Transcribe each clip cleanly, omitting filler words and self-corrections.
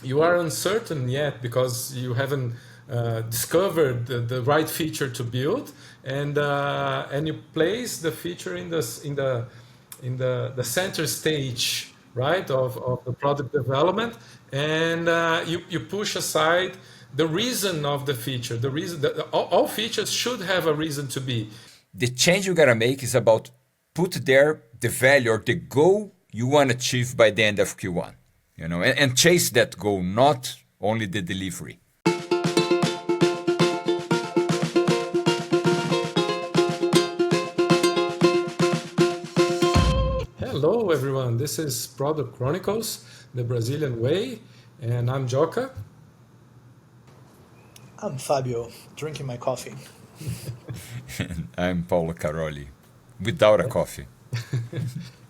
you are uncertain yet because you haven't discovered the right feature to build, and you place the feature in the center stage, right, of the product development, and you push aside the reason of the feature. The reason that all features should have a reason to be. The change you gotta make is about put there the value or the goal you want to achieve by the end of Q1, and chase that goal, not only the delivery. Hello, everyone. This is Product Chronicles, the Brazilian way, and I'm Joca. I'm Fabio, drinking my coffee. I'm Paulo Caroli, without a coffee.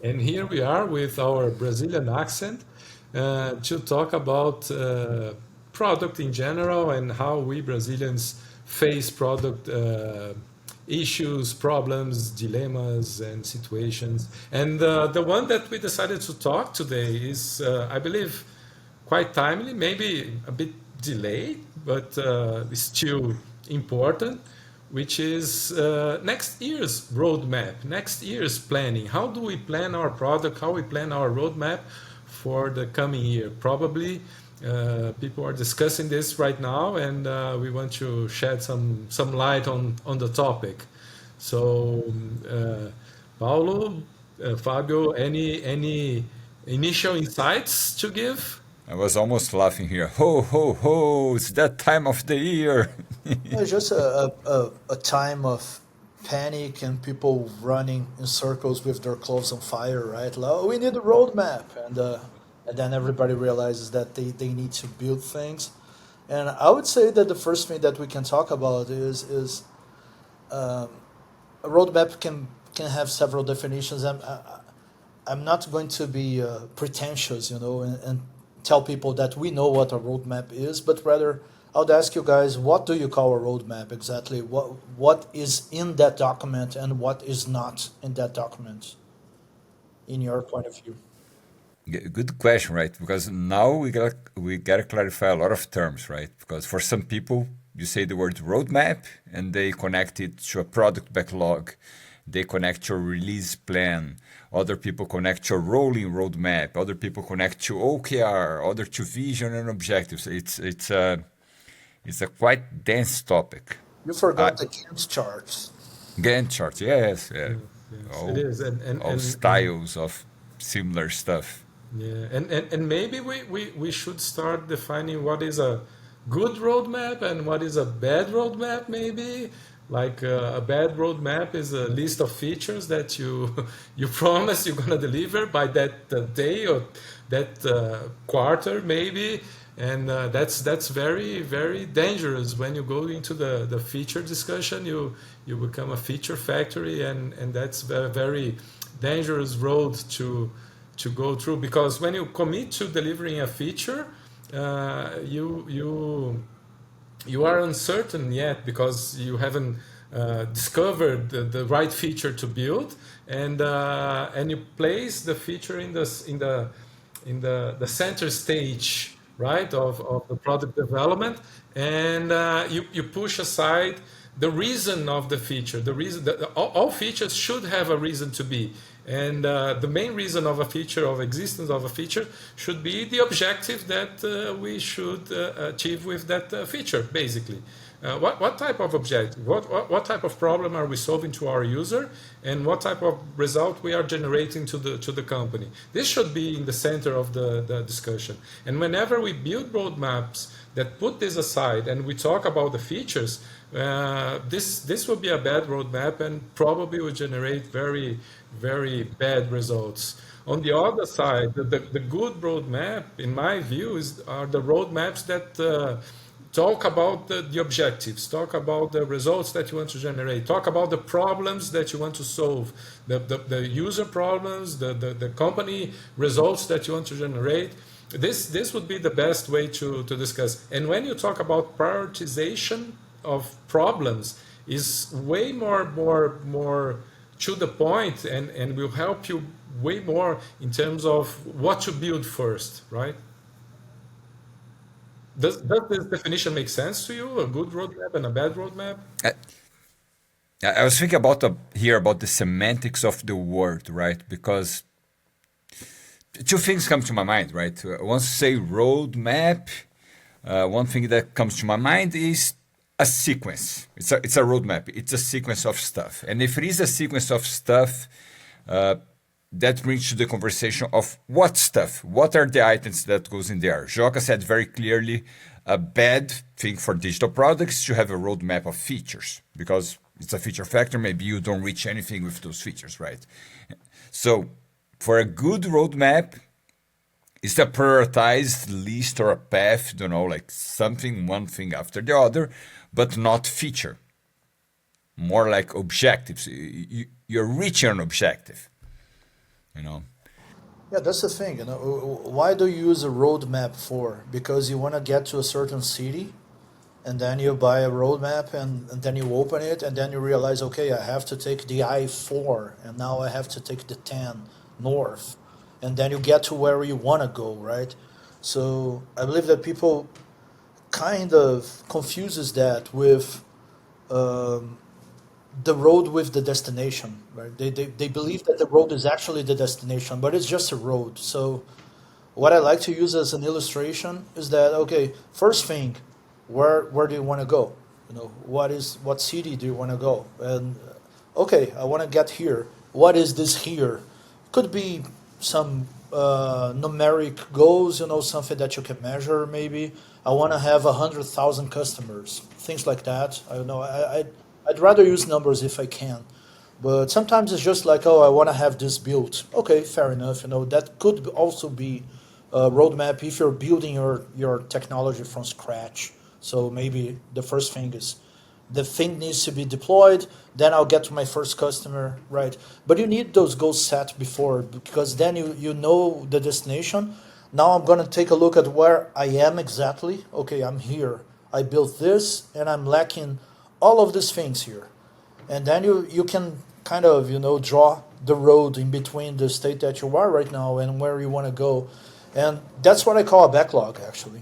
And here we are with our Brazilian accent to talk about product in general and how we Brazilians face product issues, problems, dilemmas, and situations. And the one that we decided to talk today is, I believe, quite timely, maybe a bit delayed, but still important, which is next year's roadmap, next year's planning. How do we plan our product? How we plan our roadmap for the coming year? Probably people are discussing this right now, and we want to shed some light on the topic. So, Paulo, Fabio, any initial insights to give? I was almost laughing here. Ho, ho, ho, it's that time of the year. It's just a time of panic and people running in circles with their clothes on fire, right? Like, oh, we need a roadmap. And then everybody realizes that they need to build things. And I would say that the first thing that we can talk about is a roadmap can have several definitions. I'm not going to be pretentious, and tell people that we know what a roadmap is, but rather I would ask you guys, what do you call a roadmap exactly? What is in that document and what is not in that document, in your point of view? Good question, right? Because now we gotta clarify a lot of terms, right? Because for some people, you say the word roadmap and they connect it to a product backlog. They connect your release plan. Other people connect your rolling roadmap. Other people connect to OKR. Other to vision and objectives. It's a quite dense topic. You Uh, forgot the Gantt charts. Gantt chart, yes, yeah. Yes, yes, it All, is, all styles of similar stuff. yeah, and maybe we should start defining what is a good roadmap and what is a bad roadmap. Maybe like a bad roadmap is a list of features that you you promise you're gonna deliver by that day or that quarter, maybe. And that's very dangerous when you go into the feature discussion. You become a feature factory, and that's a very dangerous road to go through, because when you commit to delivering a feature, you are uncertain yet because you haven't discovered the right feature to build, and you place the feature in the center stage, right, of the product development, and you push aside the reason of the feature. The reason that all features should have a reason to be, and the main reason of a feature, of existence of a feature, should be the objective that we should achieve with that feature, basically. What type of objective, what type of problem are we solving to our user, and what type of result we are generating to the company? This should be in the center of the discussion. And whenever we build roadmaps that put this aside and we talk about the features, this will be a bad roadmap and probably will generate very bad results. On the other side, the good roadmap, in my view, are the roadmaps that talk about the objectives, talk about the results that you want to generate, talk about the problems that you want to solve, the user problems, the company results that you want to generate. This would be the best way to discuss. And when you talk about prioritization of problems, is way more to the point, and will help you way more in terms of what to build first, right? Does this definition make sense to you? A good roadmap and a bad roadmap? I, I was thinking about here about the semantics of the word, right? Because two things come to my mind, right? Once you say roadmap, one thing that comes to my mind is a sequence. It's a roadmap. It's a sequence of stuff. And if it is a sequence of stuff, uh, that brings to the conversation of what stuff, what are the items that goes in there. Joca said very clearly, a bad thing for digital products is to have a roadmap of features because it's a feature factor. Maybe you don't reach anything with those features, right? So for a good roadmap, it's a prioritized list or a path, don't know, like something, one thing after the other, but not feature. More like objectives. You're reaching an objective, you know. Yeah, that's the thing. Why do you use a roadmap for? Because you want to get to a certain city, and then you buy a roadmap, and then you open it, and then you realize, okay, I have to take the I-4, and now I have to take the 10 north, and then you get to where you want to go, right? So I believe that people kind of confuses that with the road with the destination, right? They believe that the road is actually the destination, but it's just a road. So what I like to use as an illustration is that, okay, first thing, where do you want to go? What city do you want to go? And okay, I want to get here. What is this here? Could be some numeric goals, something that you can measure. Maybe I want to have 100,000 customers, things like that. I don't know. I'd rather use numbers if I can. But sometimes it's just like, oh, I want to have this built. Okay, fair enough. That could also be a roadmap if you're building your technology from scratch. So maybe the first thing is the thing needs to be deployed, then I'll get to my first customer, right? But you need those goals set before because then you know the destination. Now I'm going to take a look at where I am exactly. Okay, I'm here. I built this and I'm lacking all of these things here, and then you can kind of draw the road in between the state that you are right now and where you want to go. And that's what I call a backlog, actually.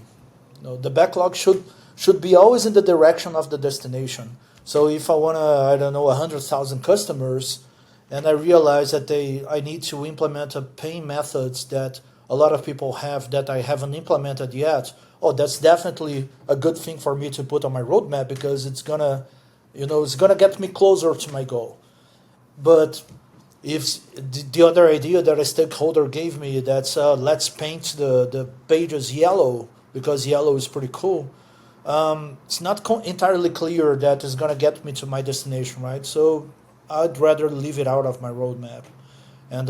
The backlog should be always in the direction of the destination. So if I want to, I don't know, 100,000 customers, and I realize that I need to implement a paying methods that a lot of people have that I haven't implemented yet. Oh, that's definitely a good thing for me to put on my roadmap because it's gonna get me closer to my goal. But if the other idea that a stakeholder gave me, that's let's paint the pages yellow because yellow is pretty cool. It's not entirely clear that it's gonna get me to my destination, right? So I'd rather leave it out of my roadmap. And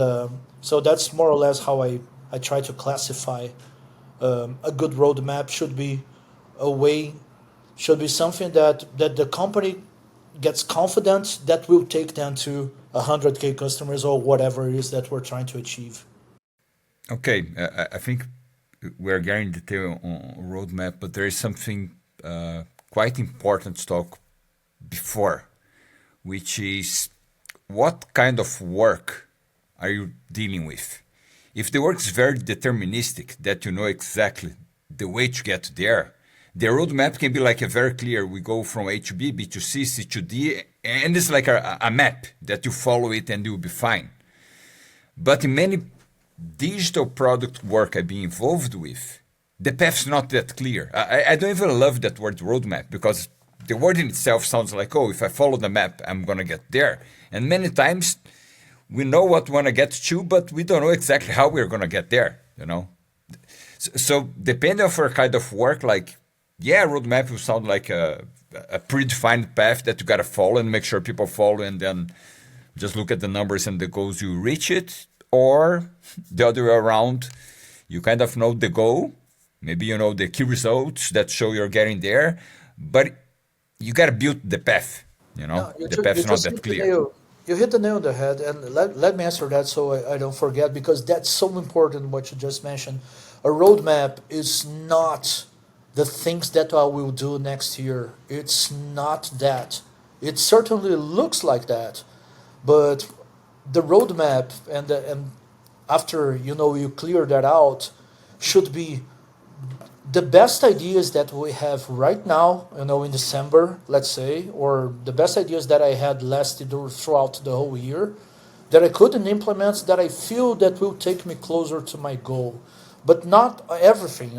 so that's more or less how I try to classify. A good roadmap a way should be something that the company gets confident that will take them to 100K customers or whatever it is that we're trying to achieve. Okay, I think we're getting detail on roadmap, but there is something quite important to talk before, which is what kind of work are you dealing with? If the work is very deterministic, that you know exactly the way to get there, the roadmap can be like a very clear, we go from A to B, B to C, C to D, and it's like a map that you follow it and you'll be fine. But in many digital product work I've been involved with, the path's not that clear. I don't even love that word roadmap because the word in itself sounds like, oh, if I follow the map, I'm going to get there. And many times we know what we want to get to, but we don't know exactly how we're going to get there. So depending on our kind of work, like, yeah, roadmap will sound like a predefined path that you got to follow and make sure people follow and then just look at the numbers and the goals you reach it. Or the other way around, you kind of know the goal, maybe you know the key results that show you're getting there, but you got to build the path. No, The path's not that hit the clear. nail. You hit the nail on the head, and let me answer that so I don't forget because that's so important what you just mentioned. A roadmap is not the things that I will do next year. It's not that. It certainly looks like that, but the roadmap and after you clear that out should be the best ideas that we have right now, in December, let's say, or the best ideas that I had lasted throughout the whole year, that I couldn't implement, that I feel that will take me closer to my goal, but not everything.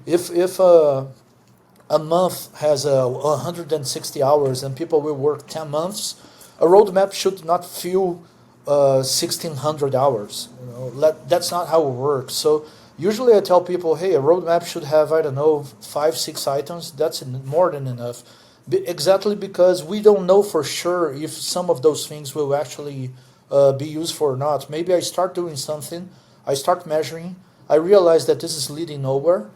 If a month has 160 hours and people will work 10 months, a roadmap should not fill 1600 hours. That's not how it works. So usually I tell people, hey, a roadmap should have, I don't know, 5, 6 items. That's more than enough. Exactly because we don't know for sure if some of those things will actually be useful or not. Maybe I start doing something, I start measuring, I realize that this is leading nowhere,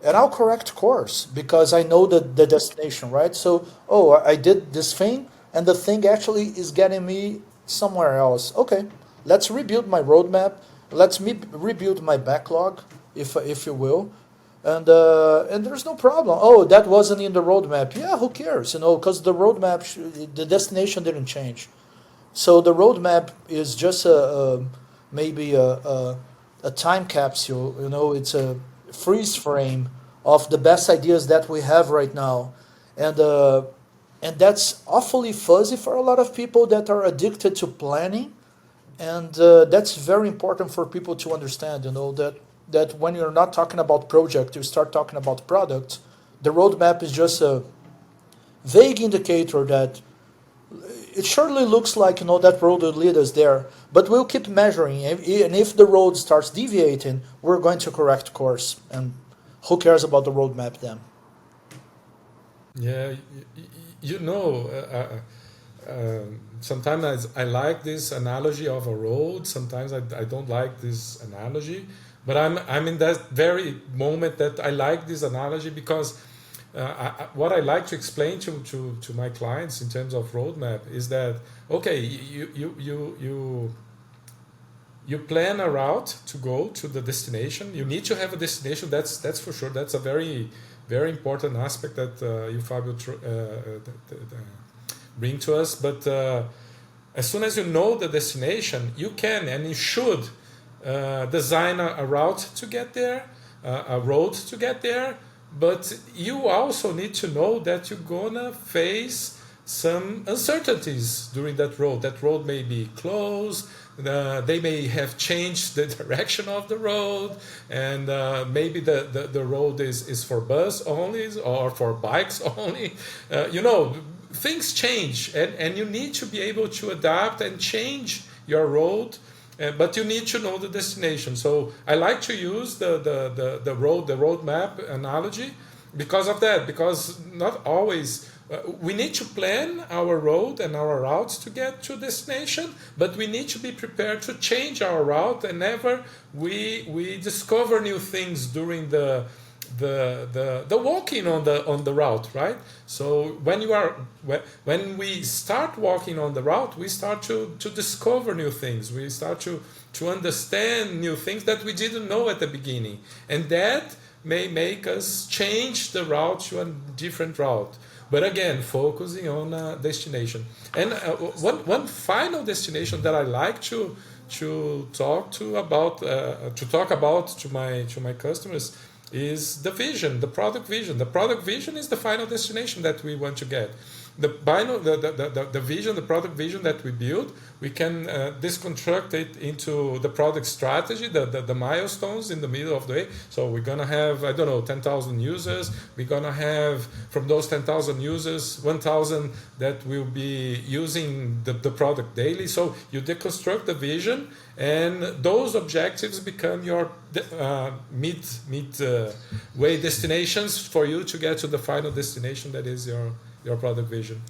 and I'll correct course because I know the destination, right? So, oh, I did this thing, and the thing actually is getting me somewhere else. Okay, let's rebuild my roadmap. Let's rebuild my backlog, if you will, and there's no problem. Oh, that wasn't in the roadmap. Yeah, who cares? Because the roadmap, the destination didn't change. So the roadmap is just maybe a time capsule. It's a freeze frame of the best ideas that we have right now, and that's awfully fuzzy for a lot of people that are addicted to planning, and that's very important for people to understand. That when you're not talking about project, you start talking about product. The roadmap is just a vague indicator that it surely looks like that road will lead us there, but we'll keep measuring, and if the road starts deviating, we're going to correct course, and who cares about the roadmap then? Yeah, you know, sometimes I like this analogy of a road. Sometimes I don't like this analogy, but I'm in that very moment that I like this analogy because what I like to explain to my clients in terms of roadmap is that okay, you plan a route to go to the destination. You need to have a destination. That's for sure. That's a very important aspect that you Fabio bring to us. But as soon as you know the destination, you can and you should design a route to get there, a road to get there. But you also need to know that you're gonna face some uncertainties during that road. That road may be closed. They may have changed the direction of the road, and maybe the road is for bus only or for bikes only. Things change, and you need to be able to adapt and change your road. But you need to know the destination. So I like to use the road map analogy because of that. Because not always we need to plan our road and our routes to get to destination, but we need to be prepared to change our route whenever we discover new things during the walking on the route, right? So when we start walking on the route, we start to discover new things. We start to understand new things that we didn't know at the beginning, and that may make us change the route to a different route. But again, focusing on destination. And one final destination that I like to talk about to my customers is the vision, the product vision. The product vision is the final destination that we want to get. The vision, the product vision that we build, we can disconstruct it into the product strategy, the milestones in the middle of the way. So we're gonna have, I don't know, 10,000 users. We're gonna have from those 10,000 users, 1,000 that will be using the product daily. So you deconstruct the vision, and those objectives become your mid way destinations for you to get to the final destination that is your product vision.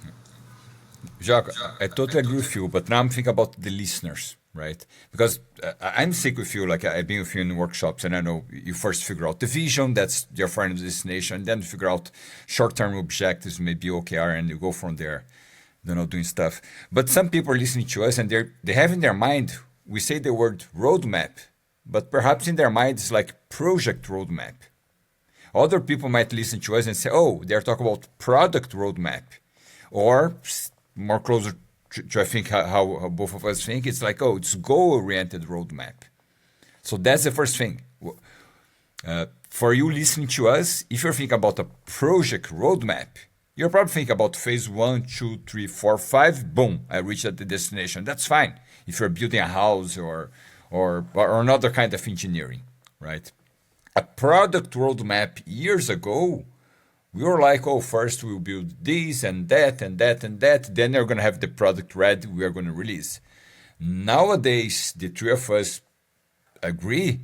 Joca, I totally agree with you, but now I'm thinking about the listeners, right? Because I'm sick with you, like I've been with you in workshops, and I know you first figure out the vision, that's your final destination, and then figure out short-term objectives, maybe OKR, and you go from there, doing stuff. But some people are listening to us, and they have in their mind, we say the word roadmap, but perhaps in their mind it's like project roadmap. Other people might listen to us and say, oh, they're talking about product roadmap. Or more closer to I think, how both of us think, it's like, oh, it's goal-oriented roadmap. So that's the first thing. For you listening to us, if you're thinking about a project roadmap, you're probably thinking about phase one, two, three, four, five. Boom, I reached at the destination. That's fine. If you're building a house or another kind of engineering, right? A product roadmap years ago, we were like, oh, first we'll build this and that and that and that. Then we're going to have the product ready. We are going to release. Nowadays, the three of us agree.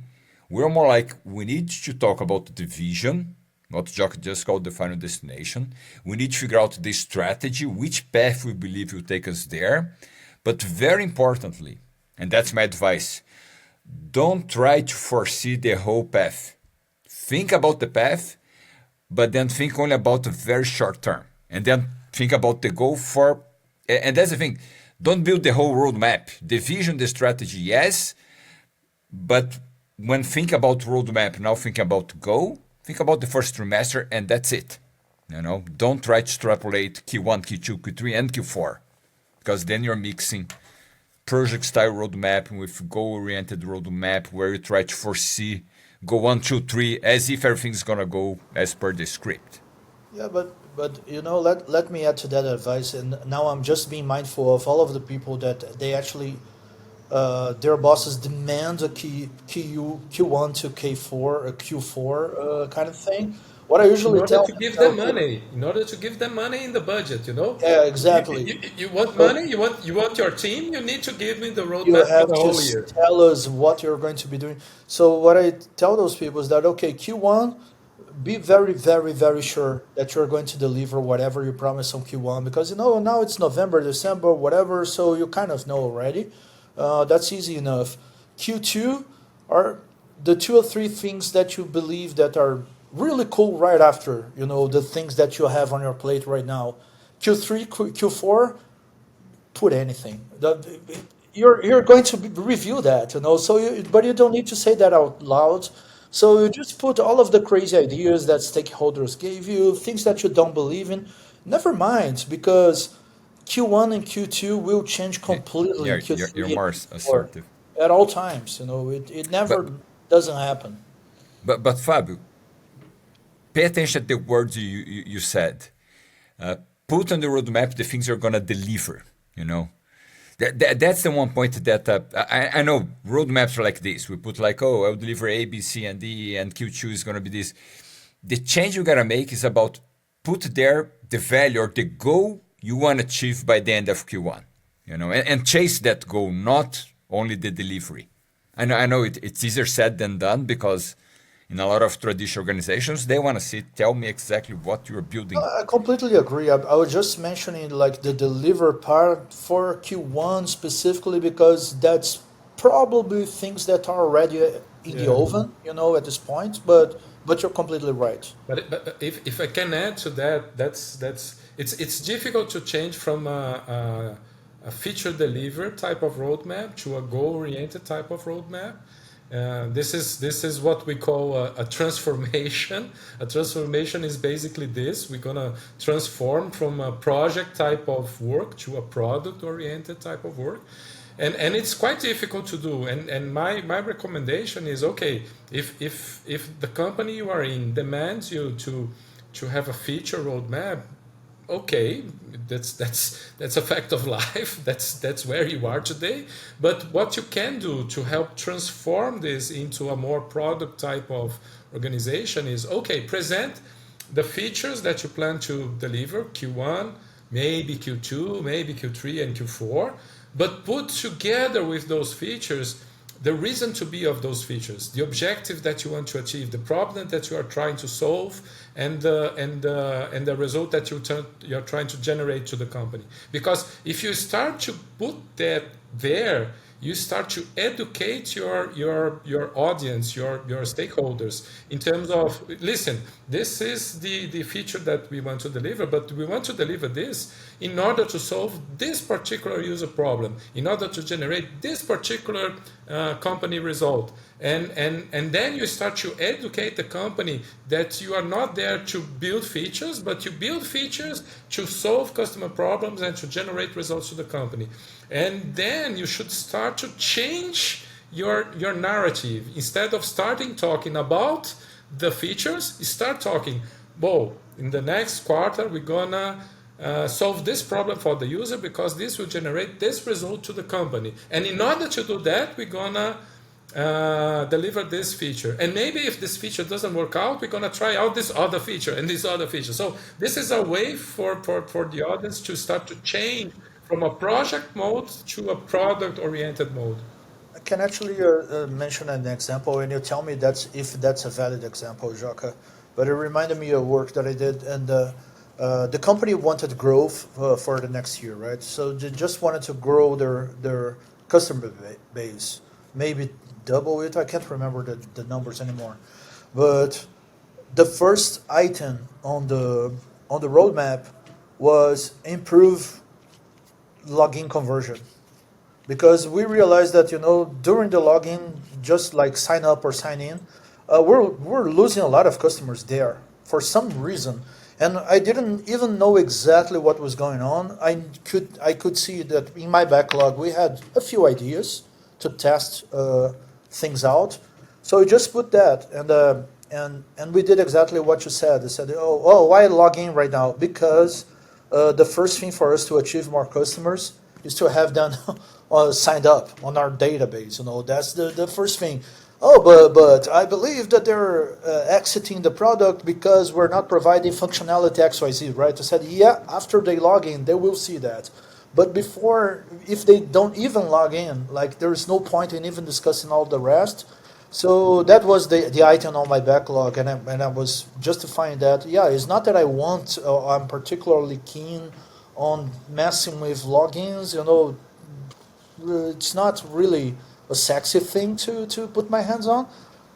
We're more like we need to talk about the vision, not just called the final destination. We need to figure out the strategy, which path we believe will take us there. But very importantly, and that's my advice, don't try to foresee the whole path. Think about the path, but then think only about the very short term. And then think about the goal for, and that's the thing, don't build the whole roadmap. The vision, the strategy, yes, but when think about roadmap, now think about goal, think about the first trimester, and that's it. Don't try to extrapolate Q1, Q2, Q3, and Q4, because then you're mixing project style roadmap with goal oriented roadmap where you try to foresee go one, two, three, as if everything's gonna go as per the script. Yeah, but let me add to that advice. And now I'm just being mindful of all of the people that they actually their bosses demand a Q1 to K4, a Q4 kind of thing. What I In usually order tell to them give is, them okay, money, in order to give them money in the budget, yeah, You, exactly. you want But money, you want your team, you need to give me the you roadmap for have the to whole year. tell us what you're going to be doing. So what I tell those people is that, okay, Q1, be very, very, very sure that you're going to deliver whatever you promise on Q1, because now it's November, December, whatever, so you kind of know already. That's easy enough. Q2 are the two or three things that you believe that are really cool right after, the things that you have on your plate right now. Q3, Q4, put anything. You're going to review that, So, but you don't need to say that out loud. So you just put all of the crazy ideas that stakeholders gave you, things that you don't believe in. Never mind, because Q1 and Q2 will change Yeah, completely in yeah, you're Q3 and more Q4 assertive. at all times. It But never doesn't happen. but Fabio, pay attention to the words you said. Uh, Put on the roadmap the things you're gonna deliver. You know, that's the one point that I know roadmaps are like this. We put like, oh, I'll deliver A, B, C, and D, and Q2 is gonna be this. The change you gotta make is about put there the value or the goal you want to achieve by the end of Q1. And chase that goal, not only the delivery. I know it's easier said than done because in a lot of traditional organizations, they want to see, tell me exactly what you're building. I completely agree. I was just mentioning like the deliver part for Q1 specifically because that's probably things that are already in the Yeah. oven, at this point. But you're completely right. But if I can add to that, that's it's difficult to change from a feature deliver type of roadmap to a goal oriented type of roadmap. This is what we call a transformation. A transformation is basically this: we're gonna transform from a project type of work to a product oriented type of work, and it's quite difficult to do. And my recommendation is, okay, if the company you are in demands you to have a feature roadmap, okay, that's a fact of life. That's where you are today. But what you can do to help transform this into a more product type of organization is, okay, present the features that you plan to deliver Q1, maybe Q2, maybe Q3 and Q4, but put together with those features the reason to be of those features, the objective that you want to achieve, the problem that you are trying to solve, and the result that you're trying to generate to the company. Because if you start to put that there, you start to educate your audience, your stakeholders, in terms of, listen, this is the feature that we want to deliver, but we want to deliver this in order to solve this particular user problem, in order to generate this particular company result. And then you start to educate the company that you are not there to build features, but you build features to solve customer problems and to generate results to the company. And then you should start to change your narrative. Instead of starting talking about the features, start talking. Whoa, in the next quarter, we're gonna solve this problem for the user because this will generate this result to the company. And in order to do that, we're gonna deliver this feature. And maybe if this feature doesn't work out, we're gonna try out this other feature and this other feature. So this is a way for the audience to start to change from a project mode to a product oriented mode. I can actually mention an example, and you tell me that's if that's a valid example, Joca. But it reminded me of work that I did, and the company wanted growth for the next year, right? So they just wanted to grow their customer base, maybe double it. I can't remember the numbers anymore, but the first item on the roadmap was improve login conversion, because we realized that during the login, just like sign up or sign in, we're losing a lot of customers there for some reason, and I didn't even know exactly what was going on. I could see that in my backlog we had a few ideas to test things out, so we just put that, and we did exactly what you said. They said, oh, why log in right now? Because the first thing for us to achieve more customers is to have them signed up on our database. That's the first thing. Oh, but I believe that they're exiting the product because we're not providing functionality XYZ, right? I said, yeah, after they log in, they will see that. But before, if they don't even log in, like there's no point in even discussing all the rest. So that was the item on my backlog, and I was justifying that. Yeah, it's not that I want, I'm particularly keen on messing with logins. It's not really a sexy thing to put my hands on,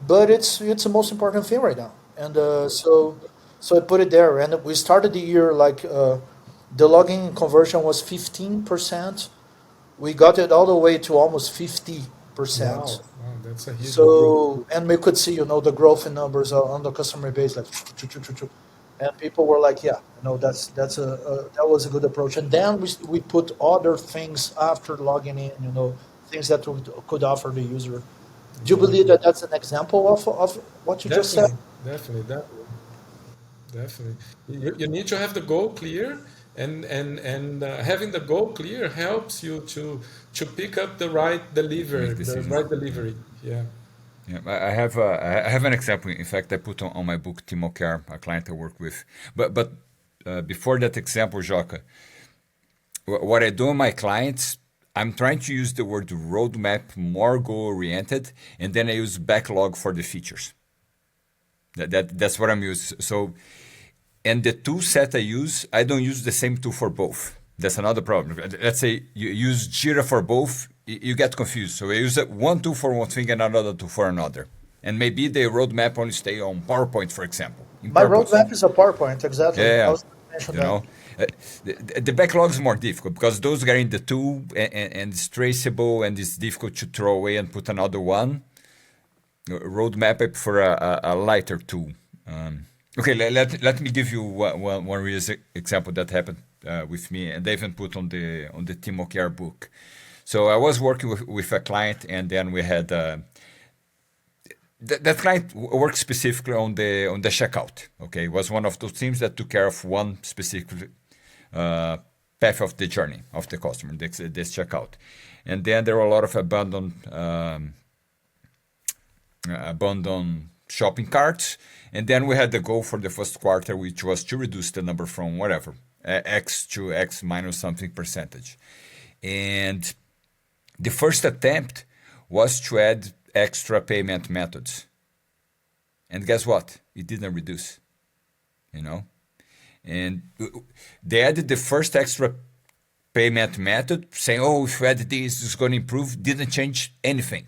but it's the most important thing right now. And so I put it there, and we started the year like the login conversion was 15%. We got it all the way to almost 50%. Wow, wow, that's a huge improvement. So, and we could see, the growth in numbers on the customer base, like, and people were like, yeah, that was a good approach. And then we put other things after logging in, things that could offer the user. Do you Yeah, believe that that's an example of what you just said? definitely, definitely, definitely. Definitely. You need to have the goal clear, and having the goal clear helps you to pick up To make the decisions. right Yeah. delivery. Yeah. Yeah, I have an example. In fact, I put on my book Timo Care, a client I work with. But before that example, Joca, what I do on my clients, I'm trying to use the word roadmap more goal oriented, and then I use backlog for the features. That's what I'm using. So, and the tool set I use, I don't use the same tool for both. That's another problem. Let's say you use Jira for both, you get confused. So I use one tool for one thing and another tool for another. And maybe the roadmap only stay on PowerPoint, for example, in My purpose. roadmap is a PowerPoint, exactly. I Yeah, was going to mention you that. know, uh, the backlog is more difficult because those are in the tool and it's traceable and it's difficult to throw away and put another one. Roadmap I prefer a lighter tool. Okay, let me give you one real example that happened with me, and they even put on the Timo Care book. So I was working with a client, and then we had that client worked specifically on the checkout. Okay, it was one of those teams that took care of one specific uh, path of the journey of the customer, this checkout, and then there were a lot of abandoned shopping carts. And then we had the goal for the first quarter, which was to reduce the number from whatever, X to X minus something percentage. And the first attempt was to add extra payment methods. And guess what? It didn't reduce, you know? And they added the first extra payment method, saying, oh, if we add this, it's going to improve. Didn't change anything.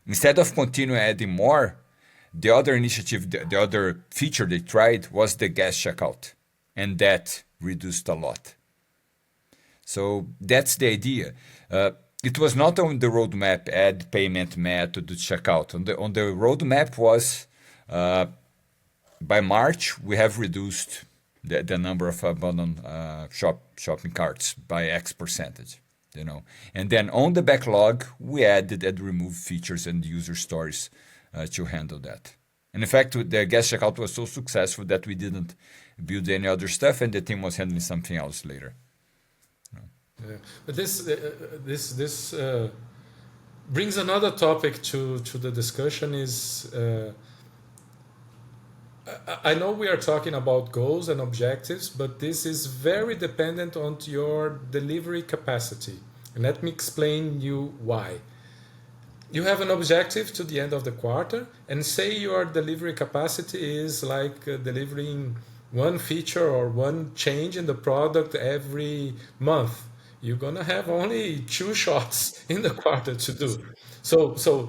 Instead of continuing adding more, the other initiative, the other feature they tried was the gas checkout, and that reduced a lot. So that's the idea. It was not on the roadmap add payment method to checkout. On the roadmap was by March we have reduced the number of abandoned shopping carts by X percentage. And then on the backlog we added and removed features and user stories to handle that. And in fact, the guest checkout was so successful that we didn't build any other stuff, and the team was handling something else later. Yeah. But this brings another topic to the discussion is I know we are talking about goals and objectives, but this is very dependent on your delivery capacity. And let me explain you why. You have an objective to the end of the quarter, and say your delivery capacity is like delivering one feature or one change in the product every month. You're gonna have only two shots in the quarter to do. So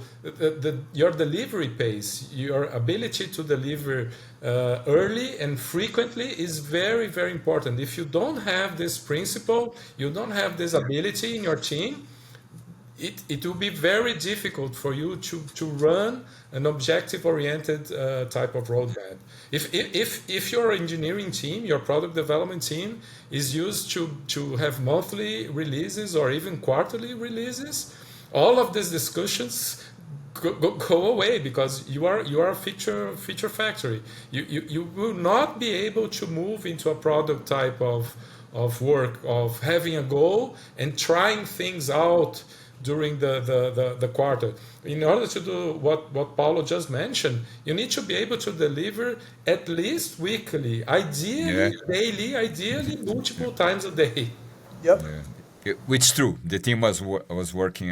your delivery pace, your ability to deliver early and frequently is very, very important. If you don't have this principle, you don't have this ability in your team, it will be very difficult for you to run an objective oriented type of roadmap. If your engineering team, your product development team is used to have monthly releases or even quarterly releases, all of these discussions go away because you are a feature factory. You will not be able to move into a product type of work of having a goal and trying things out during the quarter. In order to do what Paulo just mentioned, you need to be able to deliver at least weekly, Yeah, ideally daily, ideally multiple times a day. Yep. yeah. Which is true. The team was working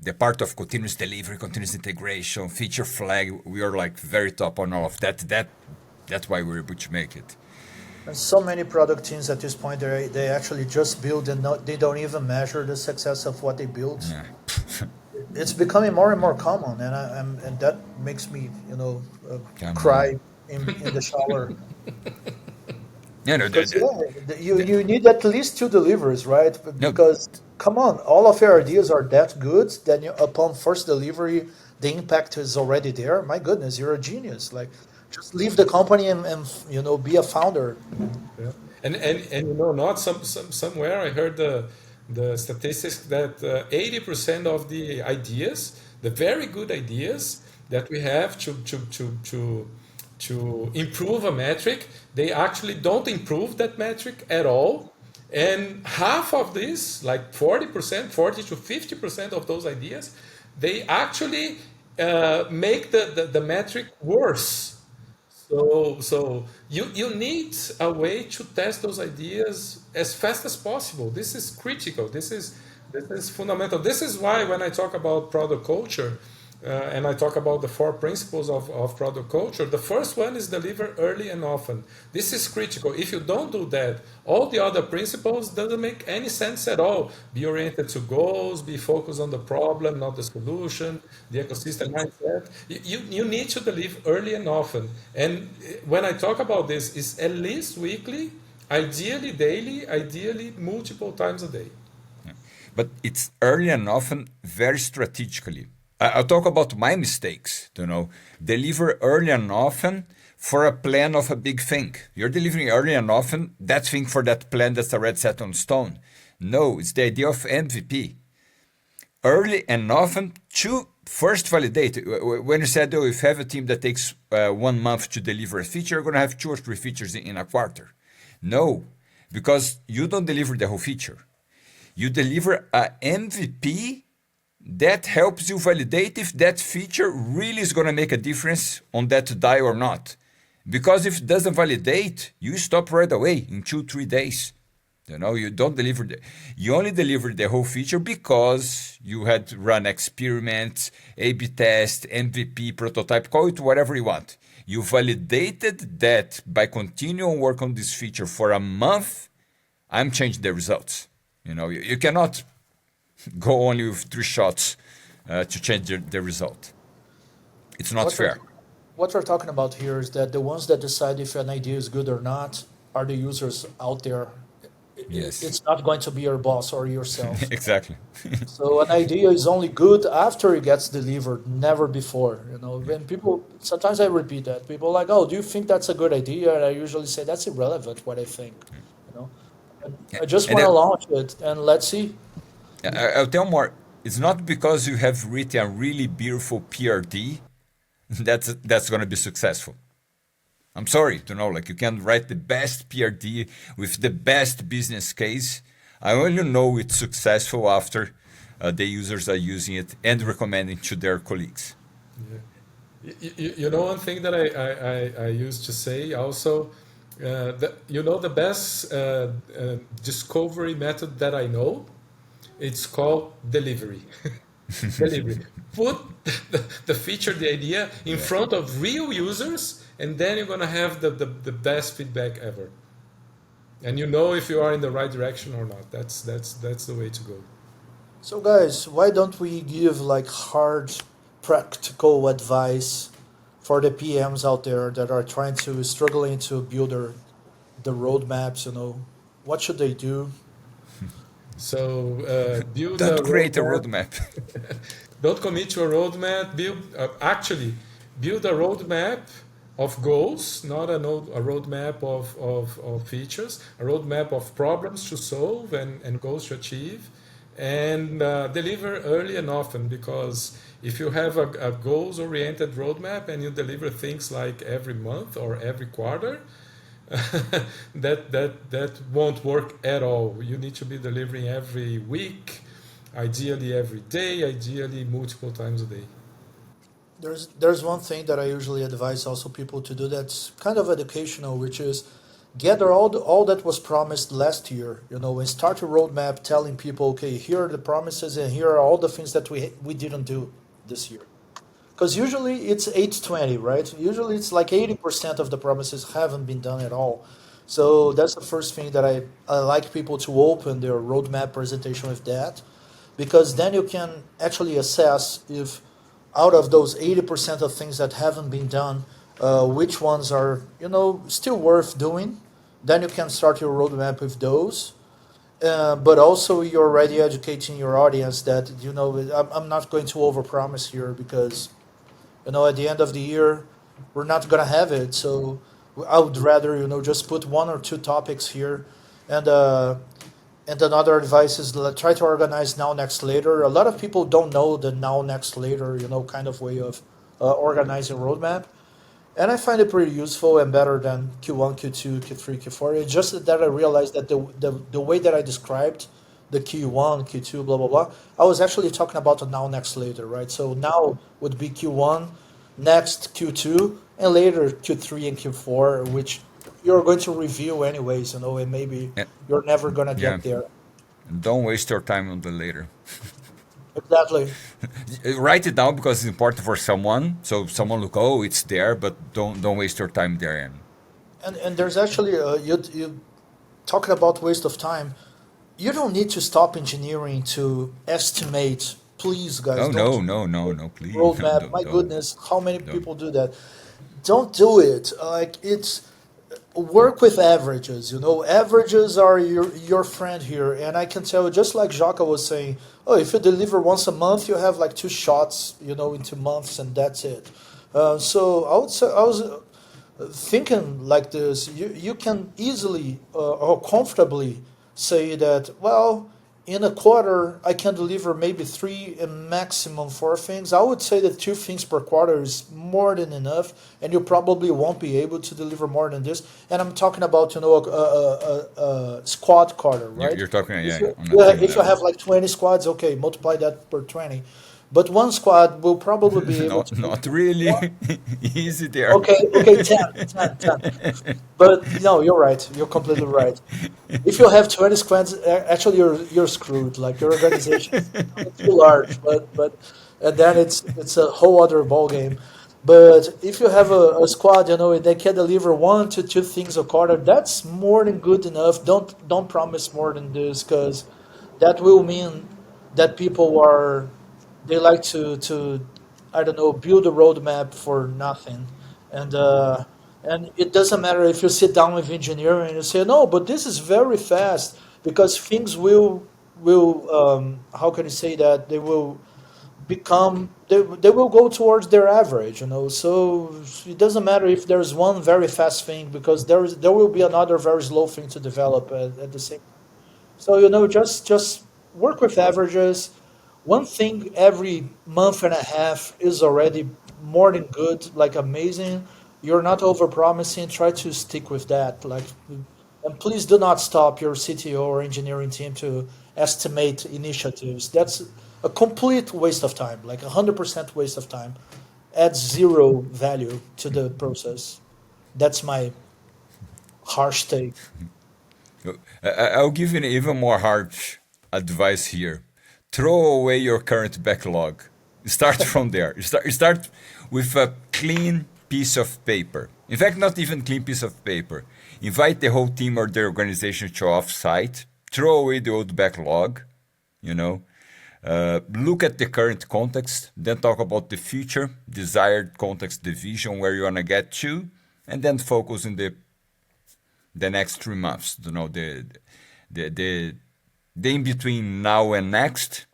the part of continuous delivery, continuous integration, feature flag. We are like very top on all of that. That's why we're able to make it. And so many product teams at this point, they actually just build and they don't even measure the success of what they build. Yeah. It's becoming more and more common, and that makes me, Come on. cry in the shower. Yeah, no, Because yeah, the, you need at least two deliveries, right? no, Because come on, all of your ideas are that good. Then upon first delivery, the impact is already there. My goodness, you're a genius. Like, just leave the company and be a founder. Yeah. And not somewhere I heard the statistics that 80% of the ideas, the very good ideas that we have to improve a metric, they actually don't improve that metric at all. And half of this, like 40%, 40 to 50% of those ideas, they actually make the metric worse. So you need a way to test those ideas as fast as possible. This is critical. This is fundamental. This is why when I talk about product culture, and I talk about the four principles of product culture, the first one is deliver early and often. This is critical. If you don't do that, all the other principles doesn't make any sense at all. Be oriented to goals, be focused on the problem, not the solution, the ecosystem mindset. You need to deliver early and often. And when I talk about this, it's at least weekly, ideally daily, ideally multiple times a day. but it's early and often very strategically. I'll talk about my mistakes. Deliver early and often for a plan of a big thing. You're delivering early and often that thing for that plan that's already set on stone. No, it's the idea of MVP. Early and often to first validate. When you said, if you have a team that takes 1 month to deliver a feature, you're going to have 2 or 3 features in a quarter. No, because you don't deliver the whole feature. You deliver a MVP that helps you validate if that feature really is going to make a difference on that die or not. Because if it doesn't validate, you stop right away in 2, 3 days. You don't deliver you only deliver the whole feature because you had run experiments, A/B test, MVP, prototype, call it whatever you want. You validated that by continuing work on this feature for a month, I'm changing the results. You cannot go only with 3 shots to change the result. It's not What we're, fair. what we're talking about here is that the ones that decide if an idea is good or not are the users out there. Yes, It's not going to be your boss or yourself. exactly. So an idea is only good after it gets delivered, never before. When people sometimes I repeat that people are like, "Oh, do you think that's a good idea?" And I usually say that's irrelevant. What I think, you know, Yeah. I just And want to launch it and let's see. I'll tell more. It's not because you have written a really beautiful PRD that's gonna be successful. I'm sorry to know, like you can write the best PRD with the best business case. I only know it's successful after the users are using it and recommending to their colleagues. Yeah. You know, one thing that I used to say also, you know, the best discovery method that I know, it's called delivery. Delivery. Put the feature, the idea in Yeah. front of real users, and then you're gonna have the best feedback ever. And you know if you are in the right direction or not. That's the way to go. So, guys, why don't we give like hard, practical advice for the PMs out there that are struggling to build the roadmaps? You know, what should they do? So build a Don't create a roadmap. roadmap. Don't commit to a roadmap. Actually build a roadmap of goals, not a roadmap of features. A roadmap of problems to solve and goals to achieve, and deliver early and often. Because if you have a goals-oriented roadmap and you deliver things like every month or every quarter, that won't work at all. You need to be delivering every week, ideally every day, ideally multiple times a day. There's one thing that I usually advise also people to do that's kind of educational, which is gather all that was promised last year, you know, and start a roadmap telling people, okay, here are the promises and here are all the things that we didn't do this year. Because usually it's 8-20, right? Usually it's like 80% of the promises haven't been done at all. So that's the first thing that I like people to open their roadmap presentation with that, because then you can actually assess if out of those 80% of things that haven't been done, which ones are, you know, still worth doing. Then you can start your roadmap with those. But also you're already educating your audience that, you know, I'm not going to overpromise here because, you know, at the end of the year we're not going to have it. So I would rather, you know, just put one or two topics here. And uh, and another advice is try to organize now, next, later. A lot of people don't know the now, next, later, you know, kind of way of organizing roadmap. And I find it pretty useful and better than Q1, Q2, Q3, Q4. It's just that I realized that the way that I described the Q1, Q2, blah, blah, blah, I was actually talking about the now, next, later, right? So now would be Q1, next Q2, and later Q3 and Q4, which you're going to review anyways, you know, and maybe Yeah. you're never going to Yeah. get there. Don't waste your time on the later. Exactly. Write it down because it's important for someone. So someone look, oh, it's there, but don't waste your time there. And And there's actually you talking about waste of time. You don't need to stop engineering to estimate. Please, guys, oh don't no, no, no, no, please, no, roadmap. My don't, goodness, how many don't. people do that? Don't do it. Like it's work with averages. You know, averages are your friend here, and I can tell you, just like Joca was saying. Oh, if you deliver once a month, you have like two shots, you know, into months, and that's it. So I would say I was thinking like this, you can easily or comfortably say that, well, in a quarter, I can deliver maybe three and maximum four things. I would say that two things per quarter is more than enough, and you probably won't be able to deliver more than this. And I'm talking about, you know, a squad quarter, right? You're talking, If yeah, you, on a team if you level. have like 20 squads, okay, multiply that per 20. But one squad will probably be able Not, to do not really one. easy there. Okay, okay, 10, 10, 10. But no, you're right. You're completely right. If you have 20 squads, actually you're screwed. Like your organization is too large, but and then it's a whole other ball game. But if you have a squad, you know, and they can deliver one to two things a quarter, that's more than good enough. Don't promise more than this, because that will mean that people are they like to I don't know, build a roadmap for nothing, and it doesn't matter if you sit down with engineering and you say no, but this is very fast because things will how can you say that they will they will go towards their average, you know. So it doesn't matter if there's one very fast thing because there will be another very slow thing to develop at the same. So, you know, just work with averages. One thing every month and a half is already more than good, like amazing. You're not over promising. Try to stick with that. Like, and please do not stop your CTO or engineering team to estimate initiatives. That's a complete waste of time, like 100% waste of time. Adds zero value to the process. That's my harsh take. I'll give you an even more harsh advice here. Throw away your current backlog. Start from there. You start with a clean piece of paper. In fact, not even clean piece of paper. Invite the whole team or the organization to off-site. Throw away the old backlog. You know, look at the current context. Then talk about the future, desired context, the vision where you wanna get to, and then focus in the next 3 months. The the in between now and next.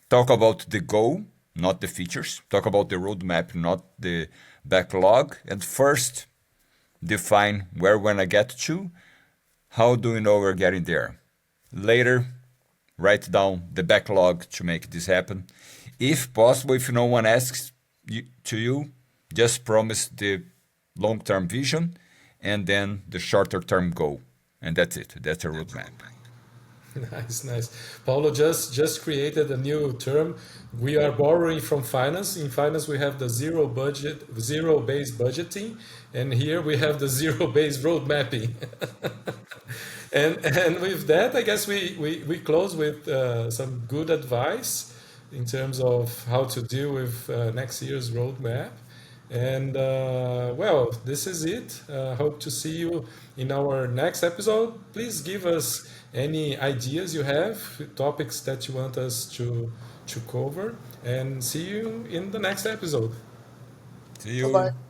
Talk about the goal, not the features. Talk about the roadmap, not the backlog. And first, define where we wanna get to. How do we know we're getting there? Later, write down the backlog to make this happen. If possible, if no one asks you, just promise the long-term vision and then the shorter-term goal, and that's it. That's a roadmap. Nice, nice. Paulo just created a new term. We are borrowing from finance. In finance, we have the zero based budgeting, and here we have the zero based road mapping. And with that, I guess we close with some good advice in terms of how to deal with next year's roadmap. And well, this is it. Hope to see you in our next episode. Please give us any ideas you have, topics that you want us to cover, and see you in the next episode. See Bye you. bye.